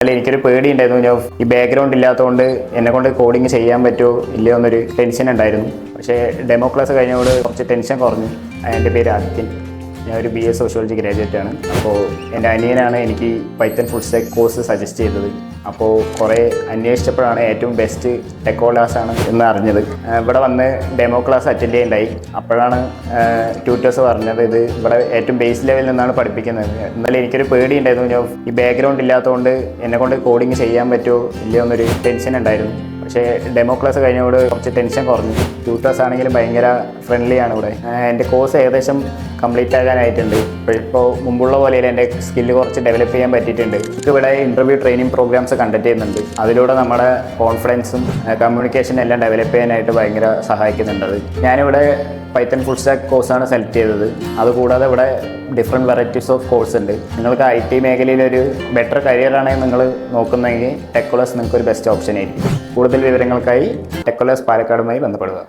എനിക്കൊരു പേടി ഉണ്ടായിരുന്നു. ഞാൻ ഈ ബാക്ക്ഗ്രൗണ്ട് ഇല്ലാത്തതുകൊണ്ട് എന്നെ കൊണ്ട് കോഡിങ് ചെയ്യാൻ പറ്റുമോ ഇല്ലയോ എന്നൊരു ടെൻഷൻ ഉണ്ടായിരുന്നു. പക്ഷേ ഡെമോ ക്ലാസ് കഴിഞ്ഞോട് കുറച്ച് ടെൻഷൻ കുറഞ്ഞു. എൻ്റെ പേര് ആദിത്യൻ. ഞാൻ ഒരു BA സോഷ്യോളജി ഗ്രാജുവേറ്റ് ആണ്. അപ്പോൾ എൻ്റെ അനിയനാണ് എനിക്ക് Python full stack course suggest ചെയ്തത്. അപ്പോൾ കുറേ അന്വേഷിച്ചപ്പോഴാണ് ഏറ്റവും ബെസ്റ്റ് ടെക്കോ ക്ലാസ് ആണ് എന്ന് അറിഞ്ഞത്. ഇവിടെ വന്ന് ഡെമോ ക്ലാസ് അറ്റൻഡ് ചെയ്യണ്ടായി. അപ്പോഴാണ് ട്യൂട്ടേഴ്സ് പറഞ്ഞത് ഇത് ഇവിടെ ഏറ്റവും ബേസ് ലെവലിൽ നിന്നാണ് പഠിപ്പിക്കുന്നത്. എന്നാലും എനിക്കൊരു പേടി ഉണ്ടായിരുന്നു. ഞാൻ ഈ ബാക്ക്ഗ്രൗണ്ട് ഇല്ലാത്തതുകൊണ്ട് എന്നെ കൊണ്ട് കോഡിങ് ചെയ്യാൻ പറ്റുമോ ഇല്ലയോ എന്നൊരു ടെൻഷൻ ഉണ്ടായിരുന്നു. പക്ഷേ ഡെമോ ക്ലാസ് കഴിഞ്ഞോട് കുറച്ച് ടെൻഷൻ കുറഞ്ഞു. ട്യൂട്ടേഴ്സ് ആണെങ്കിലും ഭയങ്കര ഫ്രണ്ട്ലിയാണ് ഇവിടെ. എൻ്റെ കോഴ്സ് ഏകദേശം കംപ്ലീറ്റ് ആകാനായിട്ടുണ്ട്. ഇപ്പോൾ മുമ്പുള്ള പോലെ എൻ്റെ സ്കില്ല് കുറച്ച് ഡെവലപ്പ് ചെയ്യാൻ പറ്റിയിട്ടുണ്ട്. ഇവിടെ ഇൻ്റർവ്യൂ ട്രെയിനിങ് പ്രോഗ്രാംസ് കണ്ടക്ട് ചെയ്യുന്നുണ്ട്. അതിലൂടെ നമ്മുടെ കോൺഫിഡൻസും കമ്മ്യൂണിക്കേഷനും എല്ലാം ഡെവലപ്പ് ചെയ്യാനായിട്ട് ഭയങ്കര സഹായിക്കുന്നുണ്ട്. ഞാനിവിടെ പൈത്തൺ ഫുൾ സ്റ്റാക്ക് കോഴ്സാണ് സെലക്ട് ചെയ്തത്. അതുകൂടാതെ ഇവിടെ ഡിഫറെൻറ്റ് വെറൈറ്റീസ് ഓഫ് കോഴ്സ് ഉണ്ട്. നിങ്ങൾക്ക് IT മേഖലയിലൊരു ബെറ്റർ കരിയറാണെങ്കിൽ നിങ്ങൾ നോക്കുന്നതെങ്കിൽ ടെക്കോളേഴ്സ് നിങ്ങൾക്ക് ഒരു ബെസ്റ്റ് ഓപ്ഷൻ ആയിരിക്കും. കൂടുതൽ വിവരങ്ങൾക്കായി ടെക്കോളേഴ്സ് പാലക്കാടുമായി ബന്ധപ്പെടുക.